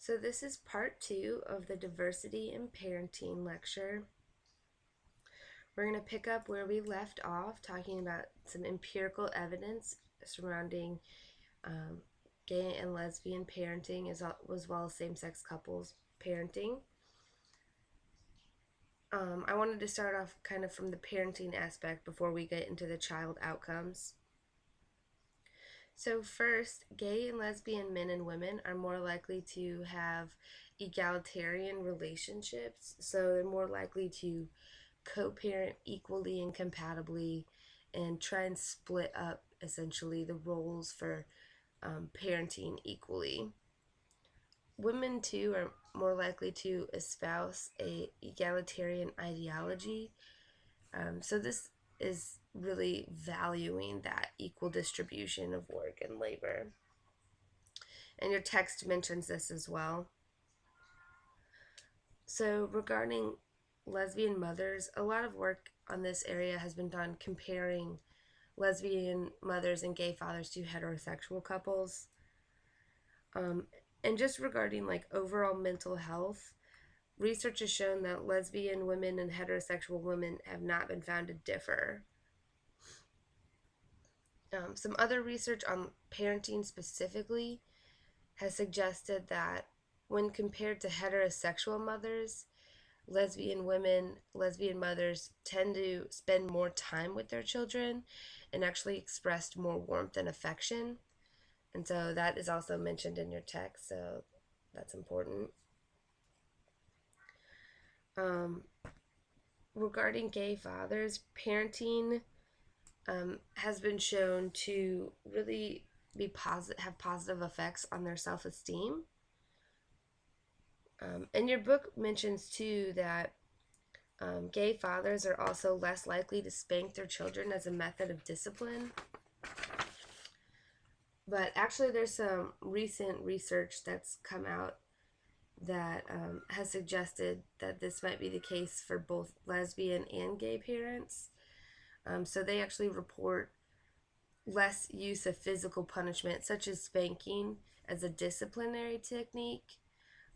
So this is part 2 of the Diversity in Parenting lecture. We're going to pick up where we left off, talking about some empirical evidence surrounding gay and lesbian parenting as well as same-sex couples parenting. I wanted to start off kind of from the parenting aspect before we get into the child outcomes. So first, gay and lesbian men and women are more likely to have egalitarian relationships. So they're more likely to co-parent equally and compatibly and try and split up essentially the roles for parenting equally. Women too are more likely to espouse a egalitarian ideology. So this is really valuing that equal distribution of work and labor. And your text mentions this as well. So regarding lesbian mothers, a lot of work on this area has been done comparing lesbian mothers and gay fathers to heterosexual couples. And just regarding like overall mental health, research has shown that lesbian women and heterosexual women have not been found to differ. Some other research on parenting specifically has suggested that when compared to heterosexual mothers, lesbian mothers tend to spend more time with their children and actually expressed more warmth and affection. And so that is also mentioned in your text, so that's important. Regarding gay fathers, parenting has been shown to really have positive effects on their self-esteem. And your book mentions too that gay fathers are also less likely to spank their children as a method of discipline. But actually there's some recent research that's come out that has suggested that this might be the case for both lesbian and gay parents. So they actually report less use of physical punishment, such as spanking, as a disciplinary technique.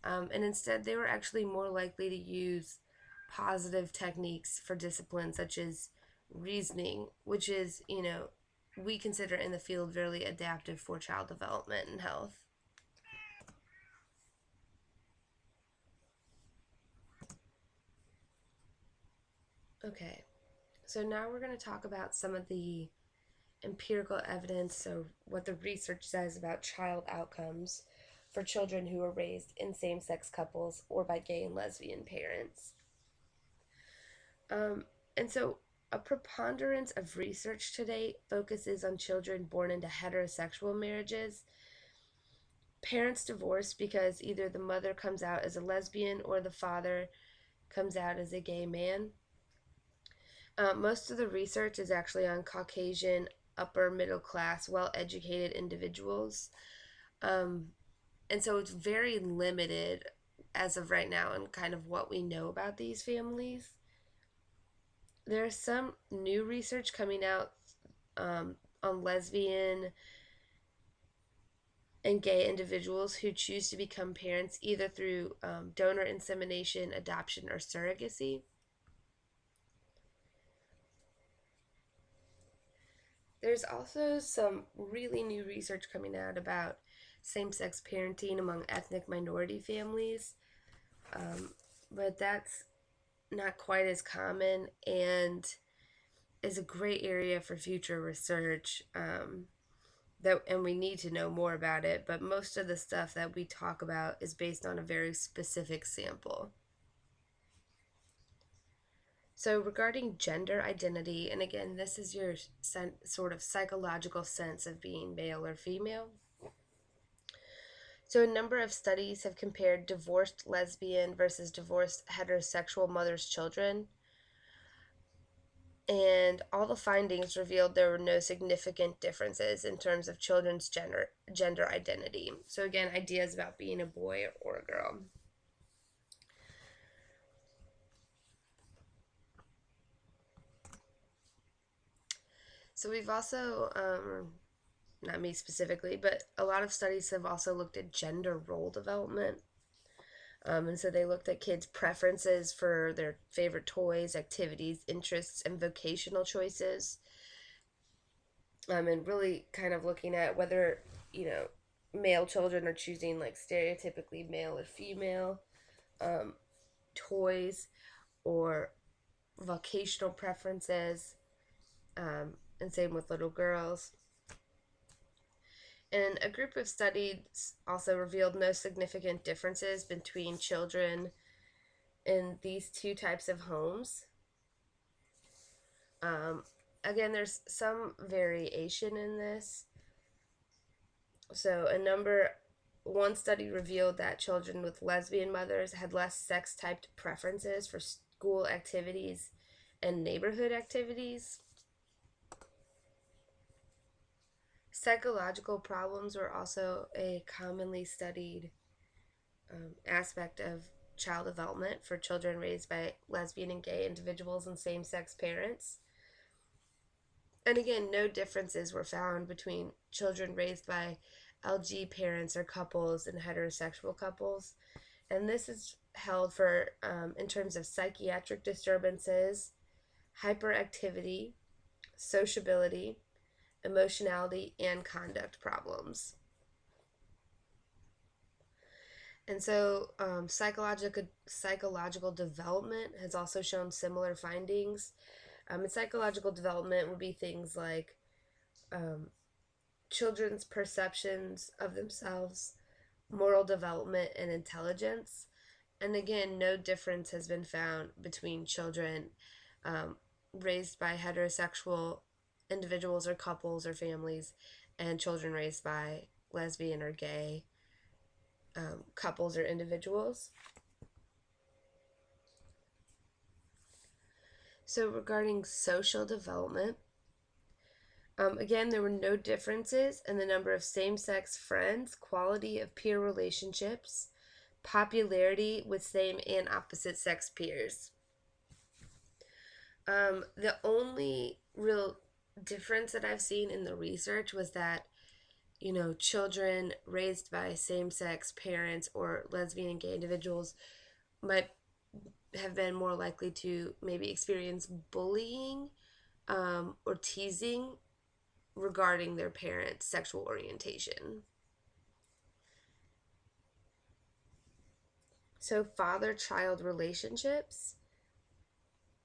And instead, they were actually more likely to use positive techniques for discipline, such as reasoning, which is, we consider in the field really adaptive for child development and health. Okay, so now we're going to talk about some of the empirical evidence, so what the research says about child outcomes for children who are raised in same-sex couples or by gay and lesbian parents. And so a preponderance of research to date focuses on children born into heterosexual marriages. Parents divorce because either the mother comes out as a lesbian or the father comes out as a gay man. Most of the research is actually on Caucasian, upper middle class, well-educated individuals. And so it's very limited as of right now in kind of what we know about these families. There's some new research coming out on lesbian and gay individuals who choose to become parents either through donor insemination, adoption, or surrogacy. There's also some really new research coming out about same-sex parenting among ethnic minority families, but that's not quite as common and is a great area for future research. And we need to know more about it, but most of the stuff that we talk about is based on a very specific sample. So regarding gender identity, and again, this is your sort of psychological sense of being male or female. So a number of studies have compared divorced lesbian versus divorced heterosexual mothers' children. And all the findings revealed there were no significant differences in terms of children's gender identity. So again, ideas about being a boy or a girl. So we've also, not me specifically, but a lot of studies have also looked at gender role development. And so they looked at kids' preferences for their favorite toys, activities, interests, and vocational choices. And really kind of looking at whether, you know, male children are choosing like stereotypically male or female um, toys or vocational preferences, and same with little girls. And a group of studies also revealed no significant differences between children in these two types of homes. Um, Again, there's some variation in this. So, one study revealed that children with lesbian mothers had less sex typed preferences for school activities and neighborhood activities. Psychological problems were also a commonly studied aspect of child development for children raised by lesbian and gay individuals and same sex parents. And again, no differences were found between children raised by LG parents or couples and heterosexual couples. And this is held for in terms of psychiatric disturbances, hyperactivity, sociability, emotionality, and conduct problems. And so, psychological development has also shown similar findings. And psychological development would be things like um, children's perceptions of themselves, moral development, and intelligence. And again, no difference has been found between children um, raised by heterosexual individuals or couples or families and children raised by lesbian or gay couples or individuals. So, regarding social development, again, there were no differences in the number of same sex friends, quality of peer relationships, popularity with same and opposite sex peers. The only real difference that I've seen in the research was that, you know, children raised by same sex parents or lesbian and gay individuals might have been more likely to maybe experience bullying or teasing regarding their parents' sexual orientation. So, father child relationships.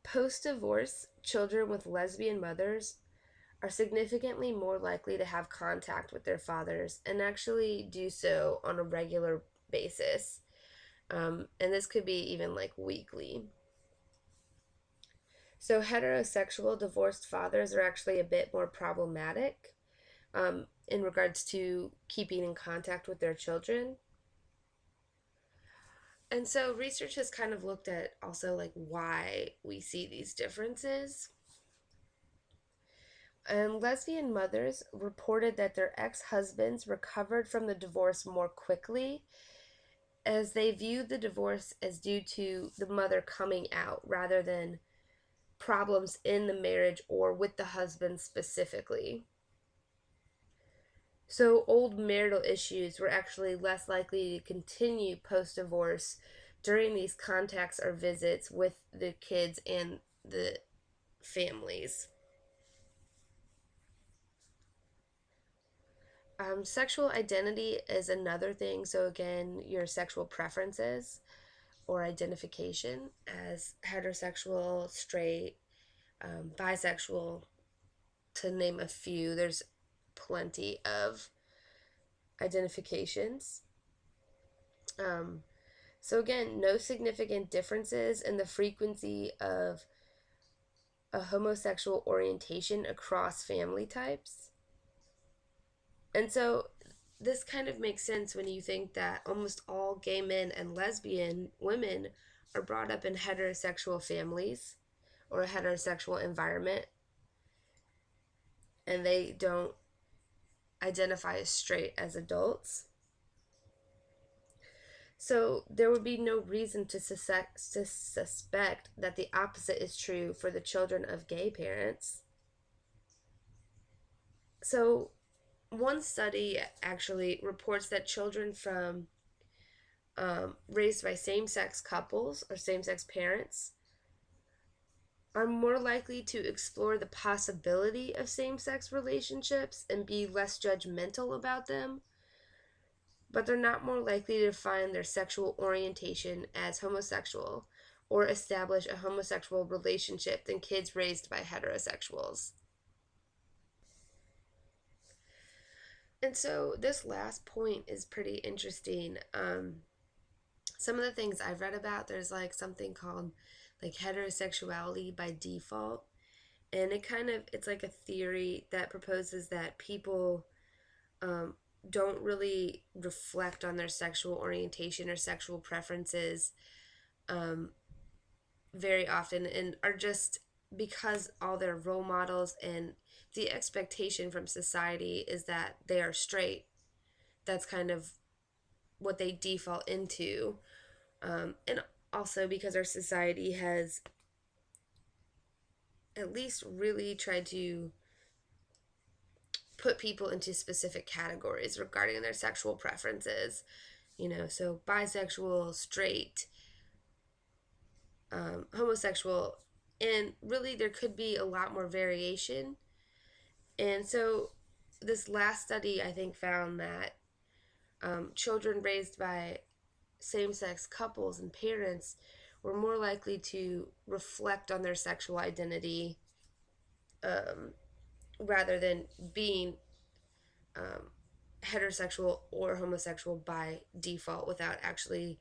Post divorce, children with lesbian mothers are significantly more likely to have contact with their fathers and actually do so on a regular basis. And this could be even like weekly. So, heterosexual divorced fathers are actually a bit more problematic in regards to keeping in contact with their children. And so, research has kind of looked at also like why we see these differences. And lesbian mothers reported that their ex husbands recovered from the divorce more quickly as they viewed the divorce as due to the mother coming out rather than problems in the marriage or with the husband specifically. So, old marital issues were actually less likely to continue post divorce during these contacts or visits with the kids and the families. Sexual identity is another thing. So, again, your sexual preferences or identification as heterosexual, straight, bisexual, to name a few. There's plenty of identifications. Um, so, again, no significant differences in the frequency of a homosexual orientation across family types. And so, this kind of makes sense when you think that almost all gay men and lesbian women are brought up in heterosexual families or a heterosexual environment and they don't identify as straight as adults. So there would be no reason to suspect that the opposite is true for the children of gay parents. So one study actually reports that children from raised by same-sex couples or same-sex parents are more likely to explore the possibility of same-sex relationships and be less judgmental about them, but they're not more likely to define their sexual orientation as homosexual or establish a homosexual relationship than kids raised by heterosexuals. And so this last point is pretty interesting. Some of the things I've read about, there's like something called like heterosexuality by default. And it's like a theory that proposes that people um, don't really reflect on their sexual orientation or sexual preferences um, very often and are just because all their role models and the expectation from society is that they are straight. That's kind of what they default into. And also because our society has at least really tried to put people into specific categories regarding their sexual preferences. So bisexual, straight, homosexual, and really there could be a lot more variation. And so this last study, I think, found that children raised by same sex couples and parents were more likely to reflect on their sexual identity um, rather than being um, heterosexual or homosexual by default without actually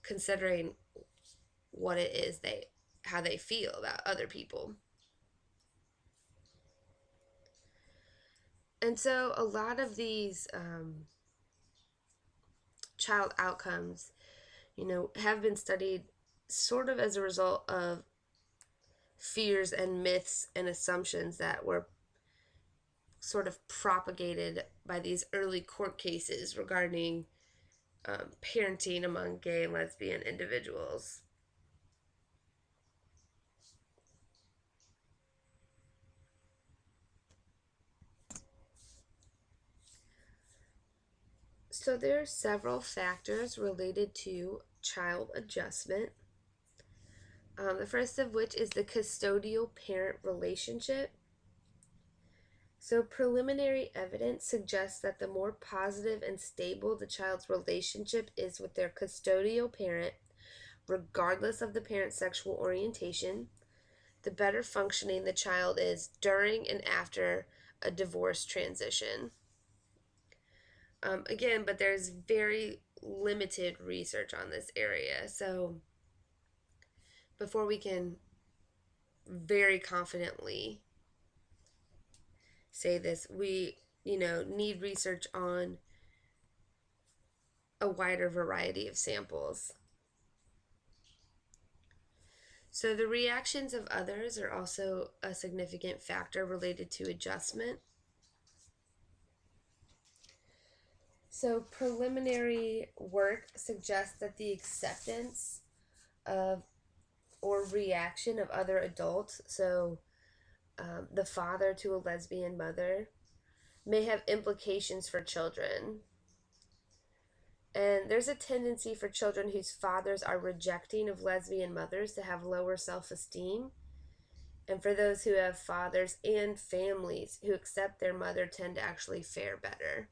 considering what it is how they feel about other people. And so a lot of these child outcomes, have been studied sort of as a result of fears and myths and assumptions that were sort of propagated by these early court cases regarding parenting among gay and lesbian individuals. So there are several factors related to child adjustment. The first of which is the custodial parent relationship. So, preliminary evidence suggests that the more positive and stable the child's relationship is with their custodial parent, regardless of the parent's sexual orientation, the better functioning the child is during and after a divorce transition. Again, but there's very limited research on this area. So, before we can very confidently say this, we, need research on a wider variety of samples. So the reactions of others are also a significant factor related to adjustment. So preliminary work suggests that the acceptance of or reaction of other adults, so the father to a lesbian mother, may have implications for children. And there's a tendency for children whose fathers are rejecting of lesbian mothers to have lower self-esteem. And for those who have fathers and families who accept their mother tend to actually fare better.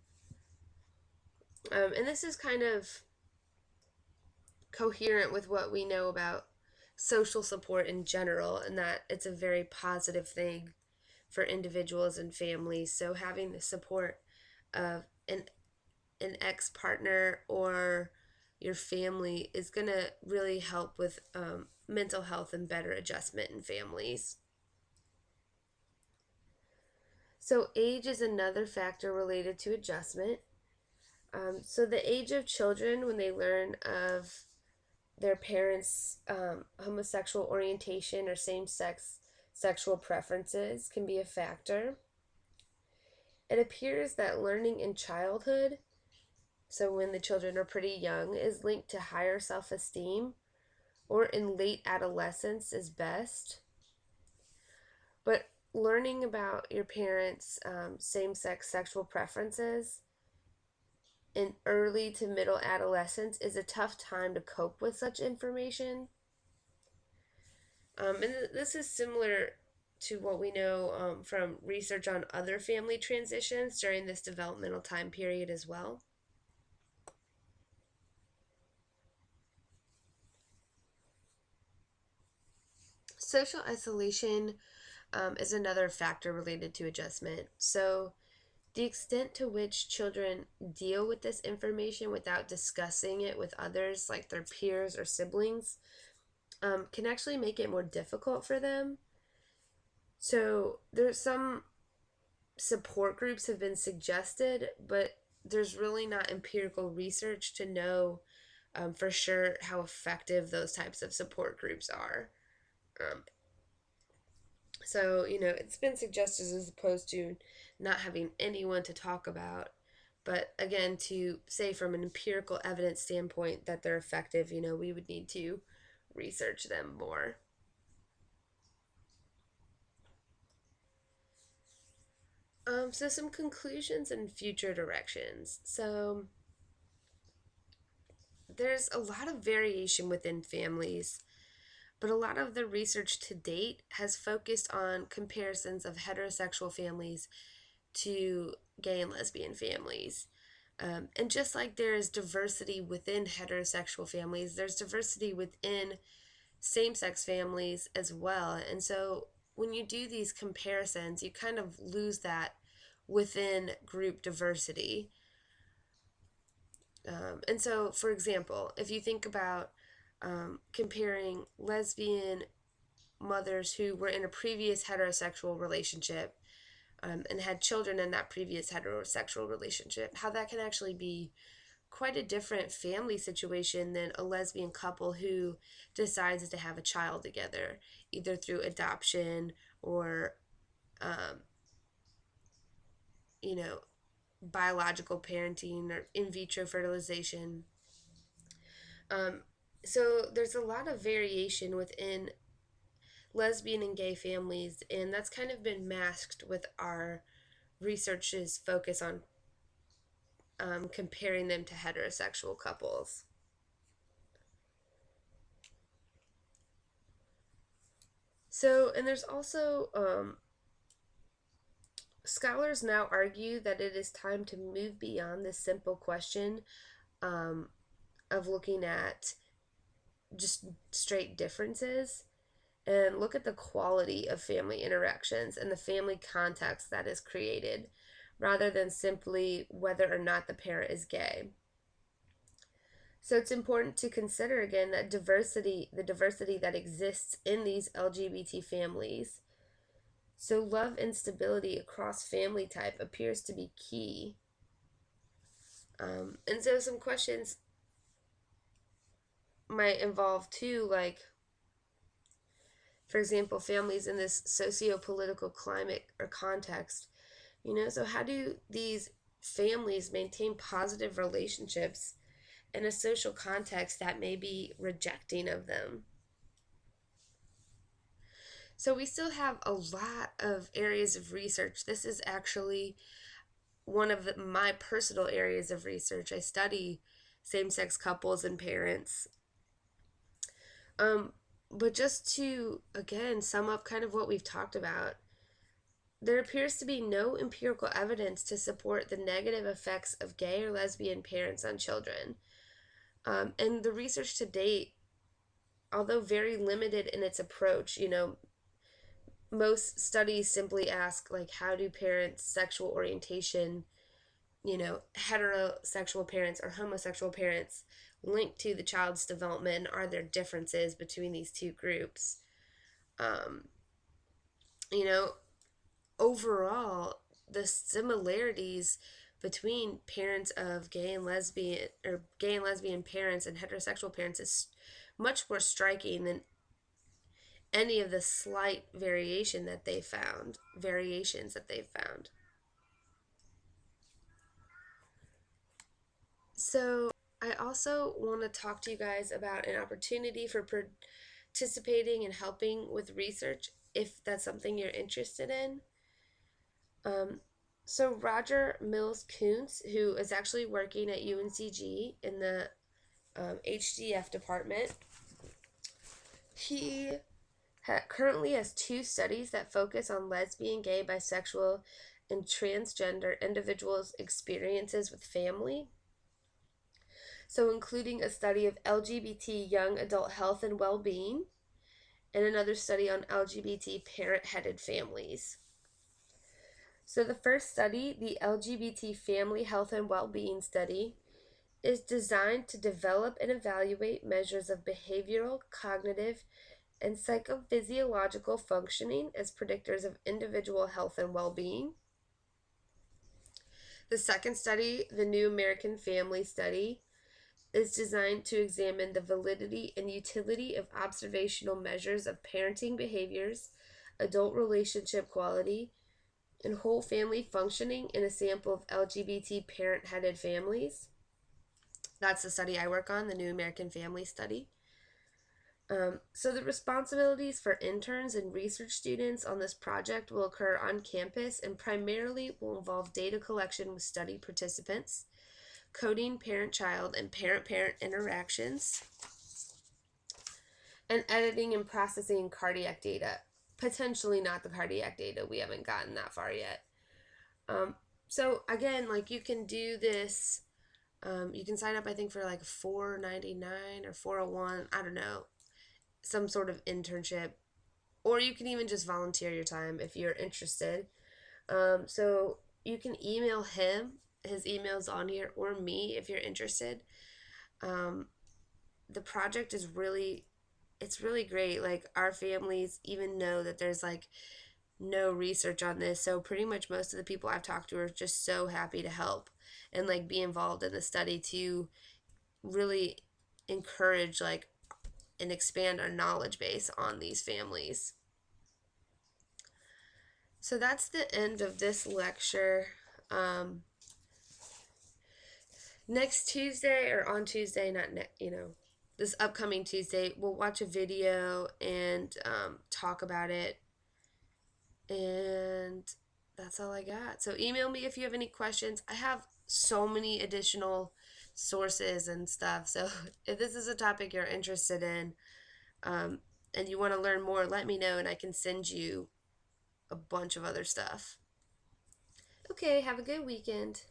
And this is kind of coherent with what we know about social support in general, and that it's a very positive thing for individuals and families. So having the support of an ex partner or your family is going to really help with mental health and better adjustment in families. So, age is another factor related to adjustment. So, the age of children when they learn of their parents' homosexual orientation or same sex sexual preferences can be a factor. It appears that learning in childhood, so when the children are pretty young, is linked to higher self esteem, or in late adolescence is best. But learning about your parents' same sex sexual preferences in early to middle adolescence is a tough time to cope with such information. And this is similar to what we know from research on other family transitions during this developmental time period as well. Social isolation is another factor related to adjustment. So, the extent to which children deal with this information without discussing it with others, like their peers or siblings, can actually make it more difficult for them. So, there's some support groups have been suggested, but there's really not empirical research to know for sure how effective those types of support groups are. Um, so, it's been suggested as opposed to not having anyone to talk about. But again, to say from an empirical evidence standpoint that they're effective, we would need to research them more. So some conclusions and future directions. So there's a lot of variation within families, but a lot of the research to date has focused on comparisons of heterosexual families to gay and lesbian families. And just like there is diversity within heterosexual families, there's diversity within same sex families as well. And so when you do these comparisons, you kind of lose that within group diversity. And so, for example, if you think about comparing lesbian mothers who were in a previous heterosexual relationship and had children in that previous heterosexual relationship, how that can actually be quite a different family situation than a lesbian couple who decides to have a child together, either through adoption or, um, you know, biological parenting or in vitro fertilization. Um, so there's a lot of variation within lesbian and gay families, and that's kind of been masked with our research's focus on comparing them to heterosexual couples. So, and there's also scholars now argue that it is time to move beyond this simple question um, of looking at just straight differences and look at the quality of family interactions and the family context that is created rather than simply whether or not the parent is gay. So it's important to consider again that the diversity that exists in these LGBT families. So love and stability across family type appears to be key. And so some questions might involve too, like, for example, families in this socio-political climate or context. So how do these families maintain positive relationships in a social context that may be rejecting of them? So we still have a lot of areas of research. This is actually one of my personal areas of research. I study same-sex couples and parents. Um, but just to again sum up kind of what we've talked about, there appears to be no empirical evidence to support the negative effects of gay or lesbian parents on children. And the research to date, although very limited in its approach, most studies simply ask, like, how do parents' sexual orientation, heterosexual parents or homosexual parents, link to the child's development? Are there differences between these two groups? Um, you know, Overall, the similarities between parents of gay and lesbian parents and heterosexual parents is much more striking than any of the slight variations that they've found. So, I also want to talk to you guys about an opportunity for participating and helping with research if that's something you're interested in. Um, So Roger Mills Kuntz, who is actually working at UNCG in the HDF department, he currently has two studies that focus on lesbian, gay, bisexual, and transgender individuals' experiences with family. So, including a study of LGBT young adult health and well being, and another study on LGBT parent headed families. So, the first study, the LGBT Family Health and Well-Being Study, is designed to develop and evaluate measures of behavioral, cognitive, and psychophysiological functioning as predictors of individual health and well-being. The second study, the New American Family Study, is designed to examine the validity and utility of observational measures of parenting behaviors, adult relationship quality, and whole family functioning in a sample of LGBT parent headed families. That's the study I work on, the New American Family Study. So the responsibilities for interns and research students on this project will occur on campus and primarily will involve data collection with study participants, coding parent-child and parent-parent interactions, and editing and processing cardiac data. Potentially not the cardiac data. We haven't gotten that far yet. So again, like you can do this. You can sign up, I think, for like $4.99 or $4.01. I don't know, some sort of internship, or you can even just volunteer your time if you're interested. So you can email him. His email's on here, or me if you're interested. The project is really, it's really great. Like our families even know that there's like no research on this, so pretty much most of the people I've talked to are just so happy to help and like be involved in the study to really encourage like and expand our knowledge base on these families. So that's the end of this lecture. Um, Next Tuesday or on Tuesday, not this upcoming Tuesday, we'll watch a video and talk about it. And that's all I got. So email me if you have any questions. I have so many additional sources and stuff. So if this is a topic you're interested in, um, and you want to learn more, let me know and I can send you a bunch of other stuff. Okay, have a good weekend.